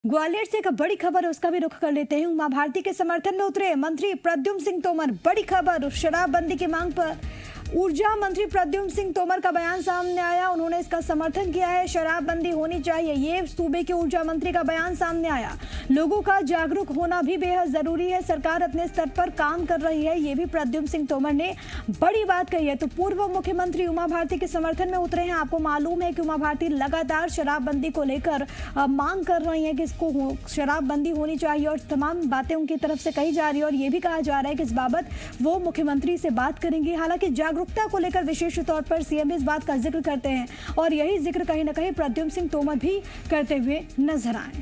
ग्वालियर से एक बड़ी खबर है, उसका भी रुख कर लेते हैं। उमा भारती के समर्थन में उतरे मंत्री प्रद्युम्न सिंह तोमर। बड़ी खबर, शराबबंदी की मांग पर ऊर्जा मंत्री प्रद्युम्न सिंह तोमर का बयान सामने आया। उन्होंने इसका समर्थन किया है, शराबबंदी होनी चाहिए। ये सूबे के ऊर्जा मंत्री का बयान सामने आया। लोगों का जागरूक होना भी बेहद जरूरी है, सरकार अपने स्तर पर काम कर रही है, ये भी प्रद्युम्न सिंह तोमर ने बड़ी बात कही है। तो पूर्व मुख्यमंत्री उमा भारती के समर्थन में उतरे हैं। आपको मालूम है कि उमा भारती लगातार शराबबंदी को लेकर मांग कर रही है कि इसको शराबबंदी होनी चाहिए और तमाम बातें उनकी तरफ से कही जा रही है। और ये भी कहा जा रहा है कि इस बाबत वो मुख्यमंत्री से बात करेंगे। हालांकि जागरूकता को लेकर विशेष तौर पर सीएम इस बात का जिक्र करते हैं और यही जिक्र कहीं न कहीं प्रद्युम्न सिंह तोमर भी करते हुए नजर आए।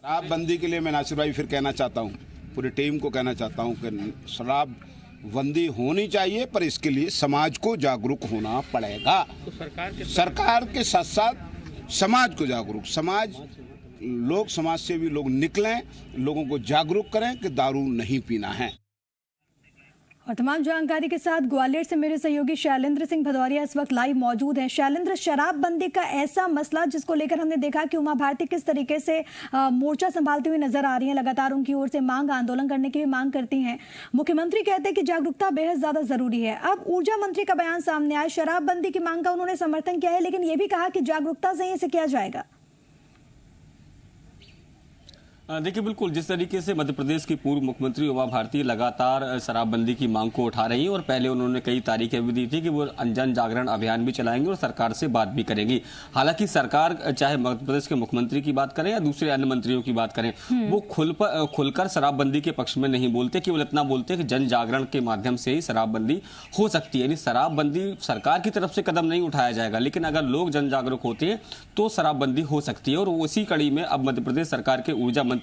शराबबंदी के लिए मैं नासिर भाई फिर कहना चाहता हूँ, पूरी टीम को कहना चाहता हूँ कि शराबबंदी होनी चाहिए, पर इसके लिए समाज को जागरूक होना पड़ेगा। तो सरकार के साथ साथ समाज को जागरूक, समाज से भी लोग निकलें, लोगों को जागरूक करें कि दारू नहीं पीना है। और तमाम जानकारी के साथ ग्वालियर से मेरे सहयोगी शैलेंद्र सिंह भदौरिया इस वक्त लाइव मौजूद हैं। शैलेंद्र, शराबबंदी का ऐसा मसला जिसको लेकर हमने देखा कि उमा भारती किस तरीके से मोर्चा संभालती हुई नजर आ रही हैं, लगातार उनकी ओर से मांग, आंदोलन करने की भी मांग करती हैं। मुख्यमंत्री कहते हैं कि जागरूकता बेहद ज्यादा जरूरी है। अब ऊर्जा मंत्री का बयान सामने आया, शराबबंदी की मांग का उन्होंने समर्थन किया है, लेकिन ये भी कहा कि जागरूकता से इसे किया जाएगा। देखिए, बिल्कुल जिस तरीके से मध्य प्रदेश की पूर्व मुख्यमंत्री उमा भारती लगातार शराबबंदी की मांग को उठा रही हैं और पहले उन्होंने कई तारीखें भी दी थी कि वो जन जागरण अभियान भी चलाएंगे और सरकार से बात भी करेंगी। हालांकि सरकार, चाहे मध्य प्रदेश के मुख्यमंत्री की बात करें या दूसरे अन्य मंत्रियों की बात करें, वो खुलकर शराबबंदी के पक्ष में नहीं बोलते, केवल इतना बोलते कि जन जागरण के माध्यम से ही शराबबंदी हो सकती है। यानी शराबबंदी सरकार की तरफ से कदम नहीं उठाया जाएगा, लेकिन अगर लोग जन जागरूक होते हैं तो शराबबंदी हो सकती है। और उसी कड़ी में अब मध्य प्रदेश सरकार के ऊर्जा मंत्री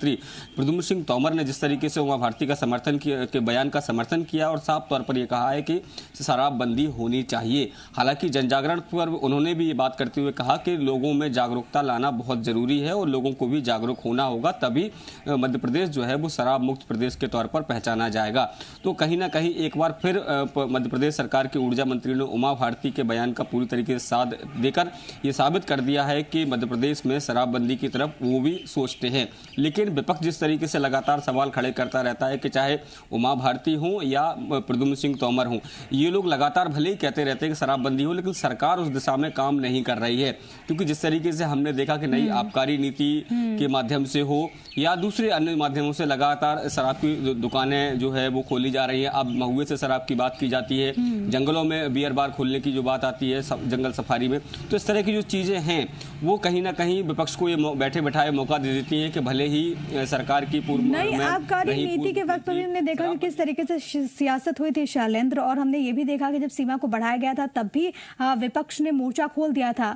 प्रद्युम्न सिंह तोमर ने जिस तरीके से उमा भारती का समर्थन किया, के बयान का समर्थन किया और साफ तौर पर यह कहा है कि शराबबंदी होनी चाहिए। हालांकि जनजागरण पर उन्होंने भी ये बात करते हुए कहा कि लोगों में जागरूकता लाना बहुत जरूरी है और लोगों को भी जागरूक होना होगा, तभी मध्य प्रदेश जो है वो शराब मुक्त प्रदेश के तौर पर पहचाना जाएगा। तो कहीं ना कहीं एक बार फिर मध्य प्रदेश सरकार के ऊर्जा मंत्री ने उमा भारती के बयान का पूरी तरीके से साथ देकर यह साबित कर दिया है कि मध्य प्रदेश में शराबबंदी की तरफ वो भी सोचते हैं। लेकिन विपक्ष जिस तरीके से लगातार सवाल खड़े करता रहता है कि चाहे उमा भारती हो या प्रद्युम्न सिंह तोमर हो, ये लोग लगातार भले ही कहते रहते हैं कि शराबबंदी हो, लेकिन सरकार उस दिशा में काम नहीं कर रही है। क्योंकि जिस तरीके से हमने देखा कि नई आबकारी नीति के माध्यम से हो या दूसरे अन्य माध्यमों से लगातार शराब की दुकानें जो है वो खोली जा रही है। अब महुए से शराब की बात की जाती है, जंगलों में बियर बार खोलने की जो बात आती है जंगल सफारी में, तो इस तरह की जो चीजें हैं वो कहीं ना कहीं विपक्ष को ये बैठे बैठाए मौका दे देती है कि भले ही सरकार की पूर्व नई आबकारी नीति के वक्त भी हमने देखा कि किस तरीके से सियासत हुई थी शैलेंद्र, और हमने ये भी देखा कि जब सीमा को बढ़ाया गया था तब भी विपक्ष ने मोर्चा खोल दिया था।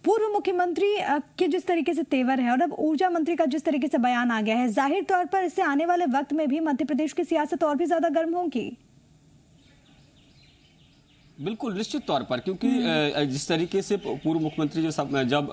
पूर्व मुख्यमंत्री के जिस तरीके से तेवर है और अब ऊर्जा मंत्री का जिस तरीके से बयान आ गया है, जाहिर तौर पर इससे आने वाले वक्त में भी मध्य प्रदेश की सियासत और भी ज्यादा गर्म होगी। बिल्कुल, निश्चित तौर पर, क्योंकि जिस तरीके से पूर्व मुख्यमंत्री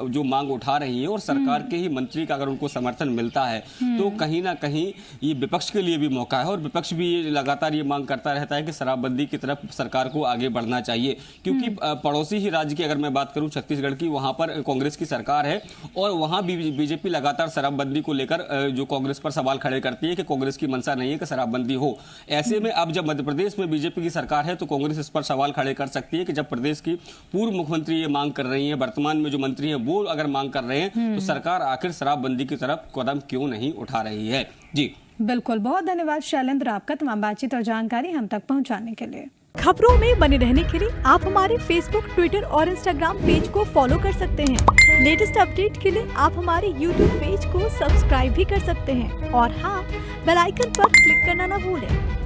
जो मांग उठा रही है और सरकार के ही मंत्री का अगर उनको समर्थन मिलता है तो कहीं ना कहीं ये विपक्ष के लिए भी मौका है और विपक्ष भी लगातार ये मांग करता रहता है कि शराबबंदी की तरफ सरकार को आगे बढ़ना चाहिए। क्योंकि पड़ोसी ही राज्य की अगर मैं बात करूं छत्तीसगढ़ की, वहां पर कांग्रेस की सरकार है और वहां भी बीजेपी लगातार शराबबंदी को लेकर जो कांग्रेस पर सवाल खड़े करती है कि कांग्रेस की मंशा नहीं है कि शराबबंदी हो। ऐसे में अब जब मध्य प्रदेश में बीजेपी की सरकार है तो कांग्रेस इस पर सवाल खड़े कर सकती है कि जब प्रदेश की पूर्व मुख्यमंत्री ये मांग कर रही हैं, वर्तमान में जो मंत्री हैं वो अगर मांग कर रहे हैं तो सरकार आखिर शराबबंदी की तरफ कदम क्यों नहीं उठा रही है। जी बिल्कुल, बहुत धन्यवाद शैलेंद्र आपका तमाम बातचीत और जानकारी हम तक पहुंचाने के लिए। खबरों में बने रहने के लिए आप हमारे फेसबुक, ट्विटर और इंस्टाग्राम पेज को फॉलो कर सकते हैं। लेटेस्ट अपडेट के लिए आप हमारे यूट्यूब पेज को सब्सक्राइब भी कर सकते हैं और हाँ, बेल आइकन पर क्लिक करना ना भूलें।